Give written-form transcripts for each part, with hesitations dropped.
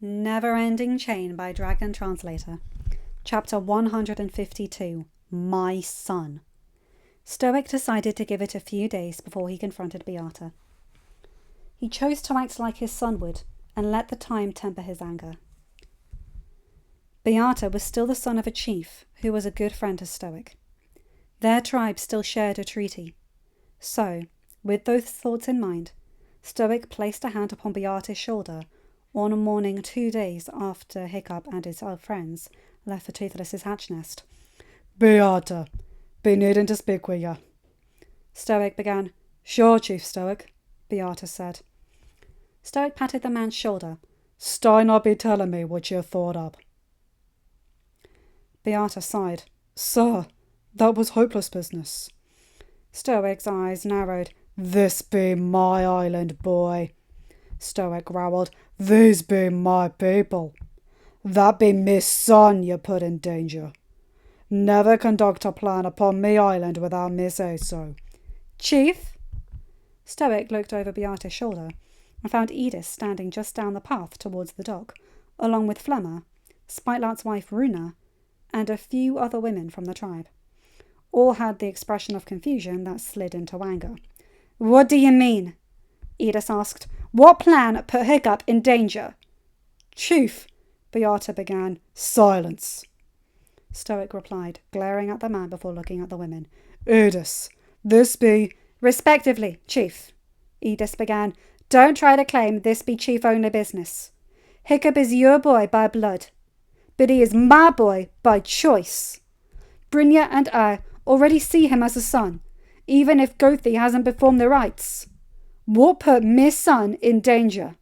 Neverending Chain by Dragon Translator. Chapter 152. My Son. Stoic decided to give it a few days before he confronted Beata. He chose to act like his son would and let the time temper his anger. Beata was still the son of a chief who was a good friend to Stoic. Their tribe still shared a treaty. So, with those thoughts in mind, Stoic placed a hand upon Beata's shoulder on a morning 2 days after Hiccup and his friends left for Toothless's hatch nest. "Beata, be needing to speak with you." Stoic began. "Sure, Chief Stoic," Beata said. Stoic patted the man's shoulder. "Stay not be telling me what you thought up." Beata sighed. "Sir, that was hopeless business." Stoic's eyes narrowed. "This be my island, boy." Stoic growled. "These be my people. That be me son you put in danger. Never conduct a plan upon me island without me say so." "Chief?" Stoic looked over Beata's shoulder and found Edith standing just down the path towards the dock, along with Flemmer, Spitelart's wife Runa, and a few other women from the tribe. All had the expression of confusion that slid into anger. "What do you mean?" Edith asked. "What plan put Hiccup in danger?" "Chief," Beata began. "Silence," Stoic replied, glaring at the man before looking at the women. "Edith, this be—" "Respectively, Chief," Edith began. "Don't try to claim this be chief-only business. Hiccup is your boy by blood, but he is my boy by choice. Brynja and I already see him as a son, even if Gothi hasn't performed the rites. What put my son in danger?"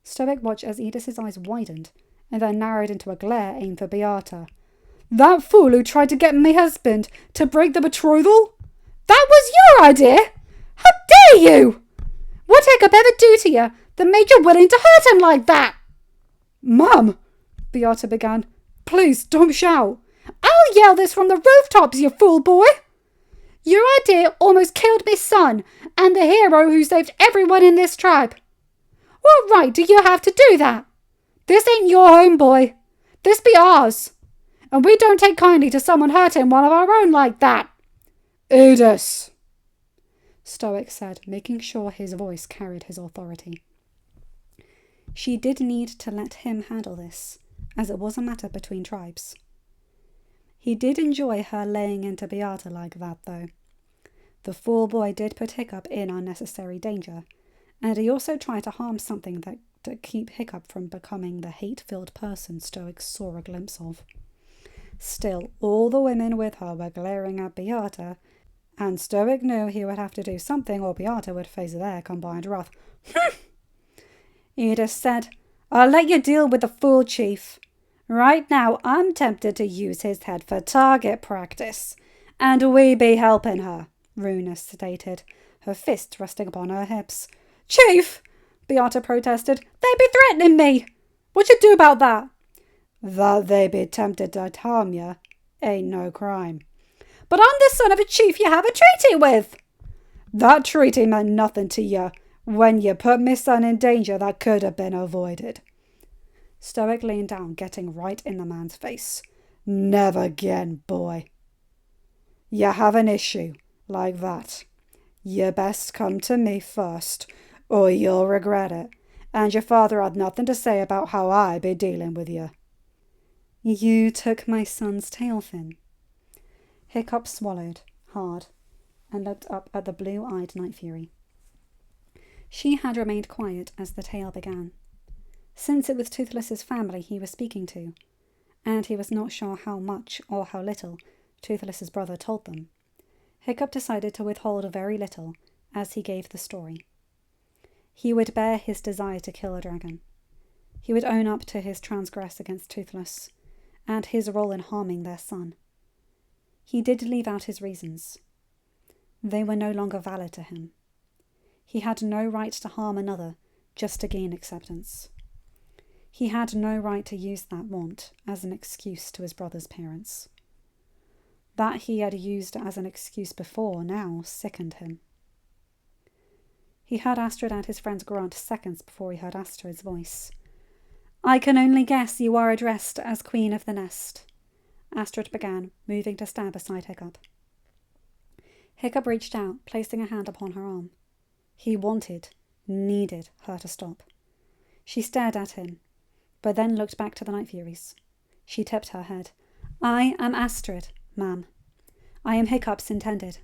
Stoic watched as Edith's eyes widened and then narrowed into a glare aimed for Beata. "That fool who tried to get my husband to break the betrothal? That was your idea? How dare you? What Hiccup ever do to you that made you willing to hurt him like that?" "Mum," Beata began. "Please don't shout." "I'll yell this from the rooftops, you fool boy! Your idea almost killed my son and the hero who saved everyone in this tribe. What right do you have to do that? This ain't your home, boy. This be ours. And we don't take kindly to someone hurting one of our own like that." "Edith," Stoic said, making sure his voice carried his authority. She did need to let him handle this, as it was a matter between tribes. He did enjoy her laying into Beata like that, though. The fool boy did put Hiccup in unnecessary danger, and he also tried to harm something to keep Hiccup from becoming the hate-filled person Stoic saw a glimpse of. Still, all the women with her were glaring at Beata, and Stoic knew he would have to do something or Beata would face their combined wrath. Edith said, "I'll let you deal with the fool, Chief. Right now, I'm tempted to use his head for target practice, and we be helping her," Runa stated, her fists resting upon her hips. "Chief," Beata protested, "they be threatening me. What you do about that?" "That they be tempted to harm you ain't no crime." "But I'm the son of a chief you have a treaty with." "That treaty meant nothing to you when you put my son in danger that could have been avoided." Stoic leaned down, getting right in the man's face. "Never again, boy. You have an issue like that. You best come to me first, or you'll regret it, and your father had nothing to say about how I be dealing with you." "You took my son's tail fin." Hiccup swallowed hard and looked up at the blue-eyed Night Fury. She had remained quiet as the tale began, since it was Toothless's family he was speaking to, and he was not sure how much or how little Toothless's brother told them. Hiccup decided to withhold very little as he gave the story. He would bear his desire to kill a dragon. He would own up to his transgress against Toothless, and his role in harming their son. He did leave out his reasons. They were no longer valid to him. He had no right to harm another just to gain acceptance. He had no right to use that want as an excuse to his brother's parents. That he had used as an excuse before now sickened him. He heard Astrid and his friends grunt seconds before he heard Astrid's voice. I can only guess you are addressed as Queen of the Nest, Astrid began, moving to stand beside Hiccup. Hiccup reached out, placing a hand upon her arm. He needed her to stop. She stared at him, but then looked back to the Night Furies. She tipped her head. I am Astrid, ma'am. I am Hiccup's intended.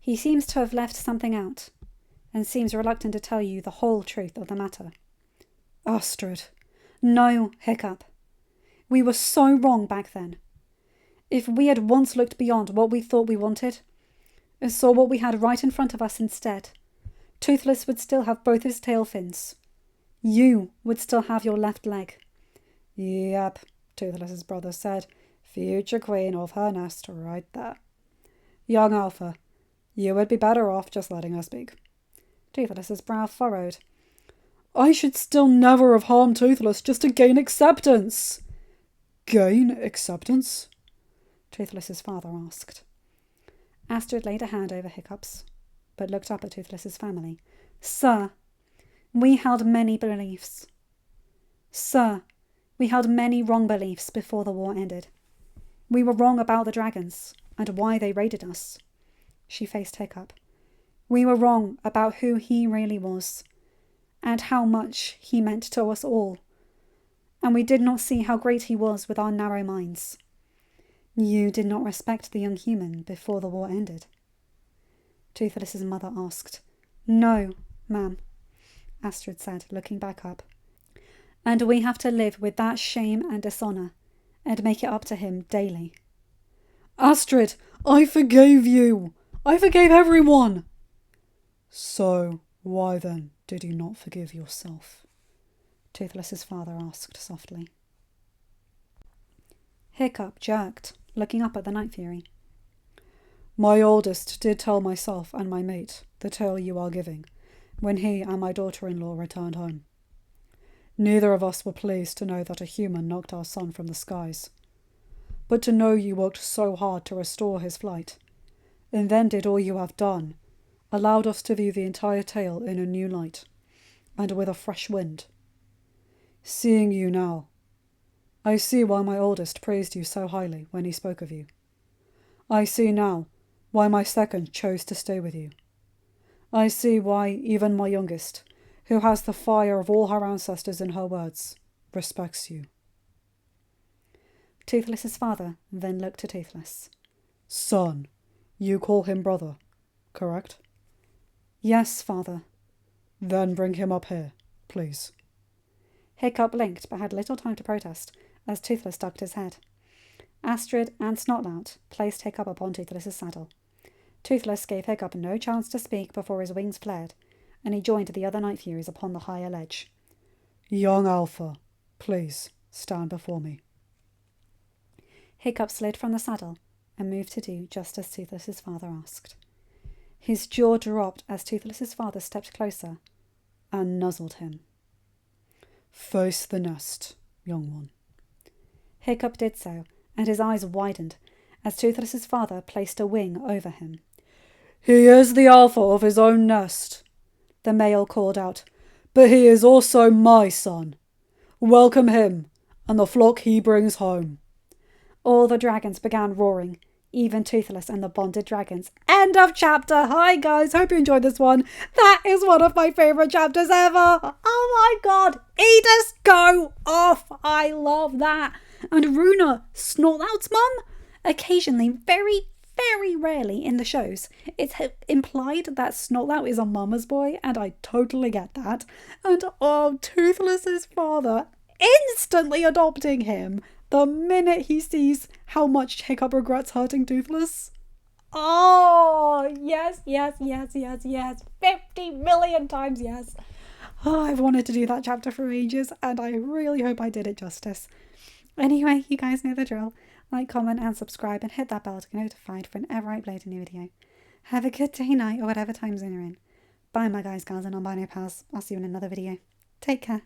He seems to have left something out, and seems reluctant to tell you the whole truth of the matter. Astrid. No, Hiccup. We were so wrong back then. If we had once looked beyond what we thought we wanted, and saw what we had right in front of us instead, Toothless would still have both his tail fins. You would still have your left leg. Yep, Toothless's brother said. Future queen of her nest right there. Young Alpha, you would be better off just letting her speak. Toothless's brow furrowed. I should still never have harmed Toothless just to gain acceptance. Gain acceptance? Toothless's father asked. Astrid laid a hand over Hiccup's, but looked up at Toothless's family. Sir, we held many beliefs. Sir, we held many wrong beliefs before the war ended. We were wrong about the dragons and why they raided us. She faced Hiccup. We were wrong about who he really was and how much he meant to us all. And we did not see how great he was with our narrow minds. You did not respect the young human before the war ended. Toothless's mother asked. No, ma'am, Astrid said, looking back up. And we have to live with that shame and dishonour, and make it up to him daily. Astrid, I forgave you. I forgave everyone. So, why then did you not forgive yourself? Toothless's father asked softly. Hiccup jerked, looking up at the Night Fury. My oldest did tell myself and my mate the tale you are giving, when he and my daughter-in-law returned home. Neither of us were pleased to know that a human knocked our son from the skies, but to know you worked so hard to restore his flight, and then did all you have done, allowed us to view the entire tale in a new light, and with a fresh wind. Seeing you now, I see why my oldest praised you so highly when he spoke of you. I see now why my second chose to stay with you. I see why even my youngest, who has the fire of all her ancestors in her words, respects you. Toothless's father then looked to Toothless. Son, you call him brother, correct? Yes, father. Then bring him up here, please. Hiccup blinked but had little time to protest, as Toothless ducked his head. Astrid and Snotlout placed Hiccup upon Toothless's saddle. Toothless gave Hiccup no chance to speak before his wings flared, and he joined the other Night Furies upon the higher ledge. Young Alpha, please stand before me. Hiccup slid from the saddle and moved to do just as Toothless's father asked. His jaw dropped as Toothless's father stepped closer and nuzzled him. Face the nest, young one. Hiccup did so, and his eyes widened as Toothless's father placed a wing over him. He is the alpha of his own nest, the male called out, but he is also my son. Welcome him, and the flock he brings home. All the dragons began roaring, even Toothless and the bonded dragons. End of chapter! Hi guys, hope you enjoyed this one. That is one of my favourite chapters ever! Oh my god! Edis, go off! I love that! And Runa, Snortlout's mum? Occasionally, very rarely in the shows, it's implied that Snortlout is a mama's boy, and I totally get that. And Toothless's father instantly adopting him the minute he sees how much Hiccup regrets hurting Toothless. Oh, yes. 50 million times yes. Oh, I've wanted to do that chapter for ages, and I really hope I did it justice. Anyway, you guys know the drill. Like, comment and subscribe and hit that bell to get notified whenever I upload a new video. Have a good day, night, or whatever time zone you're in. Bye my guys, gals and non-binary pals. I'll see you in another video. Take care.